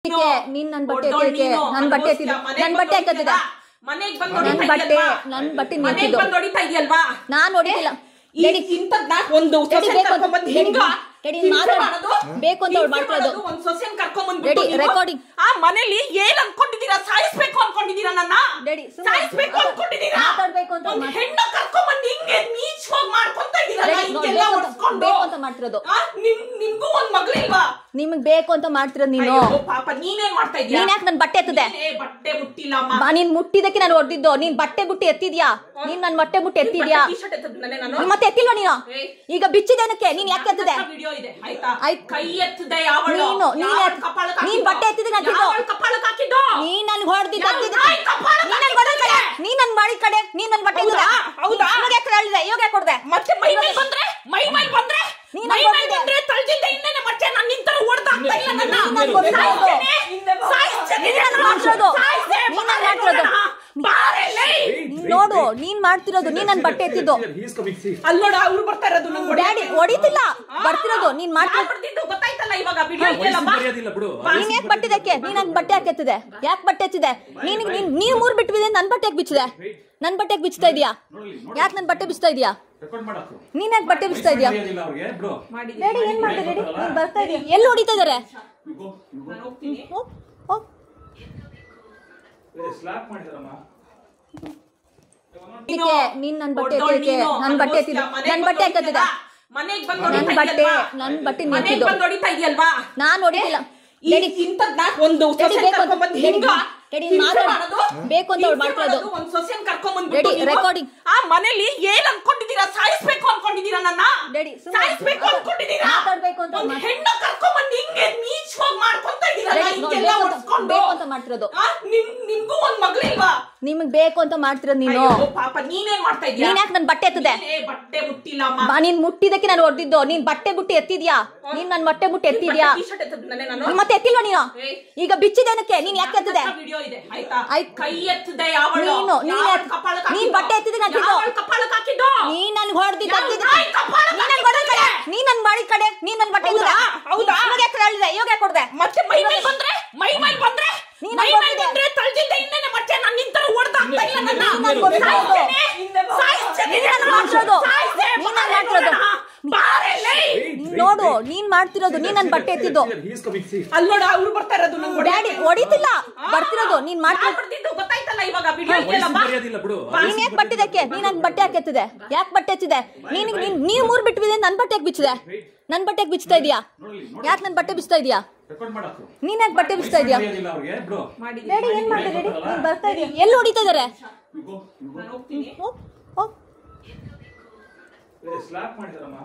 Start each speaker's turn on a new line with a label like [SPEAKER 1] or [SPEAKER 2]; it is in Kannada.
[SPEAKER 1] ನೀನ್ ನನ್ ಬಟ್ಟೆ ನನ್ ಬಟ್ಟೆ ನನ್ ಬಟ್ಟೆ ಹಾಕತ್ತಿದೆ ನನ್ ಬಟ್ಟೆ ನಾನ್ ನೋಡಿಲ್ಲ ಬೇಕು ಅಂತ ಮಾಡ್ಕೊಳ್ಳೋದು ರೆಕಾರ್ಡಿಂಗ್
[SPEAKER 2] ಮನೇಲಿ ಏನ್ ಅನ್ಕೊಂಡಿದ್ದೀರಾ? ಸಾಯಿಸ್ಬೇಕು ಅನ್ಕೊಂಡಿದ್ದೀರಾ? ನನ್ನ ಸಾಯಿಸ್ಬೇಕು ಅನ್ಕೊಂಡಿದ್ದೀರಾ?
[SPEAKER 1] ಮಾತಾಡ್ಬೇಕು ಅಂತ
[SPEAKER 2] ಹೆಣ್ಣು ಕರ್ಕೊಂಡ್ಬಂದು ಹಿಂಗೆ ನೀಚವಾಗಿ ಮಾಡ್ಕೊಂತ
[SPEAKER 1] ಅಂತ ಮಾಡ್ತಿರೋದು.
[SPEAKER 2] ನಿಮ್ಗೂ ಒಂದ್ ಮಗಳಿಲ್ವಾ?
[SPEAKER 1] ನಿಮಗ್ ಬೇಕು ಅಂತ ಮಾಡ್ತಿರೋದು ನೀನು.
[SPEAKER 2] ಪಾಪ ನೀನೇನ್ ಮಾಡ್ತಾ ಇದೀಯ?
[SPEAKER 1] ನೀನ್ ಯಾಕೆ ನನ್ ಬಟ್ಟೆ ಎತ್ತದೆ?
[SPEAKER 2] ಬಟ್ಟೆ ಮುಟ್ಟಿಲ್ಲ.
[SPEAKER 1] ನೀನ್ ಮುಟ್ಟಿದಕ್ಕೆ ನಾನು ಹೊಡೆದಿದ್ದು. ನೀನ್ ಬಟ್ಟೆ ಬುಟ್ಟಿ ಎತ್ತಿದ್ಯಾ? ನೀನ್ ನನ್ ಬಟ್ಟೆ ಬುಟ್ಟಿ ಎತ್ತಿದ್ಯಾ? ಮತ್ತೆ ಎತ್ತಿಲ್ವಾ ನೀನು? ಈಗ ಬಿಚ್ಚಿದೇನಕ್ಕೆ? ನೀನ್ ಯಾಕೆ ಎತ್ತದೆ?
[SPEAKER 2] ಕೈ ಎತ್ತದೆ
[SPEAKER 1] ನೀನ್ ಬಟ್ಟೆ ಎತ್ತಿದ್ರೆ ನೀನ್ ನನ್ ಹೊಡೆದಿದ್ದ ನೀನ್ ನನ್ ಮಾಡಿ ಕಡೆ ನೀನ್ ನನ್ ಬಟ್ಟೆ ಹೇಳಿದೆ ಇವಾಗ ಯಾಕೆ ಕೊಡ್ದೆ?
[SPEAKER 2] ಮತ್ತೆ ಮೈ ಮೇಲೆ ಬಂದ್ರೆ ಮತ್ತೆ ನಾನು ನಿಂತರ ಓಡ್ತಾ
[SPEAKER 1] ನೋಡು ನೀನ್ ಮಾಡ್ತಿರೋದು. ನೀನ್ ನನ್ ಬಟ್ಟೆ ಎತ್ತಿದ್ದು
[SPEAKER 2] ಅಲ್ಲೋಡ ಅವ್ರು ಬರ್ತಾ ಇರೋದು.
[SPEAKER 1] ಡ್ಯಾಡಿ ಹೊಡಿತಿಲ್ಲ, ಬರ್ತಿರೋದು ನೀನ್ ಮಾಡ್ತಿರೋದು.
[SPEAKER 2] ಗೊತ್ತಾಯ್ತಲ್ಲ ಇವಾಗ.
[SPEAKER 1] ನೀನ್ ಯಾಕೆ ಬಟ್ಟಿದಕ್ಕೆ? ನೀನ್ ನನ್ ಬಟ್ಟೆ ಯಾಕೆ ಎತ್ತಿದೆ? ಯಾಕೆ ಬಟ್ಟೆ ಎತ್ತಿದೆ? ನೀನ್ ಮೂರ್ ಬಿಟ್ಟಿದೆ, ನನ್ ಬಟ್ಟೆ ಯಾಕೆ ಬಿಚ್ಚಿದೆ? ನನ್ ಬಟ್ಟೆ ಯಾಕೆ ಬಿಚ್ತಾ ಇದೀಯಾ? ಯಾಕೆ ನನ್ ಬಟ್ಟೆ ಬಿಚ್ತಾ ಇದೀಯಾ? ನೀನ್ ಯಾಕೆ ಬಟ್ಟೆ ಬಿಚ್ತಾ ಇದೀಯಾ? ಡ್ಯಾಡಿ ಏನ್ ಮಾಡ್ತಾ ಡ್ಯಾಡಿ? ನೀನ್ ಬರ್ತಾ ಇದೀಯ. ಎಲ್ಲಿ ಹೊಡಿತಾ ಇದಾರೆ? ನೀನ್ ನನ್ ಬಟ್ಟೆ ನನ್ ಬಟ್ಟೆ ಎತ್ತಿದೆ. ನನ್ ಬಟ್ಟೆ ಹಾಕತ್ತಿದೆ. ನನ್ ಬಟ್ಟೆ ನಾನ್ ನೋಡಿಲ್ಲ. ಬೇಕು ಅಂತ ಮಾಡ್ಕೊಳ್ಳೋದು ರೆಕಾರ್ಡಿಂಗ್.
[SPEAKER 2] ಮನೇಲಿ ಏನ್ ಅನ್ಕೊಂಡಿದ್ದೀರಾ? ಸಾಯಿಸ್ಬೇಕು ಅನ್ಕೊಂಡಿದ್ದೀರಾ? ನನ್ನ ಸಾಯಿಸ್ಬೇಕು ಅನ್ಕೊಂಡಿದ್ದೀರಾ?
[SPEAKER 1] ಮಾತಾಡ್ಬೇಕು ಅಂತ
[SPEAKER 2] ಹೆಣ್ಣು ಕರ್ಕೊಂಡ್ಬಂದು ಹಿಂಗೆ ನೀಚವಾಗಿ ಮಾಡ್ಕೊಂತ
[SPEAKER 1] ಅಂತ ಮಾಡ್ತಿರೋದು.
[SPEAKER 2] ನಿಮ್ಗೂ ಒಂದ್ ಮಗಳಿಲ್ವಾ?
[SPEAKER 1] ನಿಮಗ್ ಬೇಕು ಅಂತ ಮಾಡ್ತಿರೋದು ನೀನು.
[SPEAKER 2] ಪಾಪ ನೀನೇನ್ ಮಾಡ್ತಾ ಇದೀಯ?
[SPEAKER 1] ನೀನ್ ಯಾಕೆ ನನ್ ಬಟ್ಟೆ ಎತ್ತದೆ?
[SPEAKER 2] ಬಟ್ಟೆ ಮುಟ್ಟಿಲ್ಲ.
[SPEAKER 1] ನೀನ್ ಮುಟ್ಟಿದಕ್ಕೆ ನಾನು ಹೊಡೆದಿದ್ದು. ನೀನ್ ಬಟ್ಟೆ ಬುಟ್ಟಿ ಎತ್ತಿದ್ಯಾ? ನೀನ್ ನನ್ ಬಟ್ಟೆ ಬುಟ್ಟಿ ಎತ್ತಿದ್ಯಾ? ಮತ್ತೆ ಎತ್ತಿಲ್ವಾ ನೀನು? ಈಗ ಬಿಚ್ಚಿದೇನಕ್ಕೆ? ನೀನ್ ಯಾಕೆ ಎತ್ತದೆ?
[SPEAKER 2] ಕೈ ಎತ್ತದೆ
[SPEAKER 1] ನೀನ್ ಬಟ್ಟೆ ಎತ್ತಿದ್ರೆ ನೀನ್ ನನ್ ಹೊಡೆದಿದ್ದ ನೀನ್ ನನ್ ಮಾಡಿ ಕಡೆ ನೀನ್ ನನ್ ಬಟ್ಟೆ ಹೇಳಿದೆ ಇವಾಗ ಯಾಕೆ ಕೊಡ್ದೆ?
[SPEAKER 2] ಮತ್ತೆ ಮೈ ಮೇಲೆ ಬಂದ್ರೆ ಮತ್ತೆ ನಾನು ನಿಂತರ ಓಡ್ತಾ
[SPEAKER 1] ನೋಡು ನೀನ್ ಮಾಡ್ತಿರೋದು. ನೀನ್ ನನ್ ಬಟ್ಟೆ ಎತ್ತಿದ್ದು
[SPEAKER 2] ಅಲ್ಲೋಡ ಅವ್ರು ಬರ್ತಾ ಇರೋದು.
[SPEAKER 1] ಡ್ಯಾಡಿ ಹೊಡಿತಿಲ್ಲ, ಬರ್ತಿರೋದು ನೀನ್
[SPEAKER 2] ಗೊತ್ತಾಯ್ತಲ್ಲ ಇವಾಗ.
[SPEAKER 1] ನೀನ್ ಯಾಕೆ ಬಟ್ಟಿದಕ್ಕೆ? ನೀನ್ ನನ್ ಬಟ್ಟೆ ಯಾಕೆ ಎತ್ತಿದೆ? ಯಾಕೆ ಬಟ್ಟೆ ಎತ್ತಿದೆ? ನೀವ್ ಮೂರ್ ಬಿಟ್ಟಿದೆ, ನನ್ ಬಟ್ಟೆ ಯಾಕೆ ಬಿಚ್ಚಿದೆ? ನನ್ ಬಟ್ಟೆ ಯಾಕೆ ಬಿಚ್ತಾ ಇದೀಯಾ? ಯಾಕೆ ನನ್ ಬಟ್ಟೆ ಬಿಚ್ತಾ ಇದೀಯಾ? ನೀನ್ ಯಾಕೆ ಬಟ್ಟೆ ಬಿಚ್ತಾ ಇದೀಯಾ? ಡ್ಯಾಡಿ ಏನ್ ಮಾಡ್ತಾ ಡ್ಯಾಡಿ? ನೀನ್ ಬರ್ತಾ ಇದೀಯ. ಎಲ್ಲಿ ಹೊಡಿತಾ ಇದಾರೆ?
[SPEAKER 3] ಸ್ಲಾಪ್ ಮಾಡಿದಾರಮ್ಮ.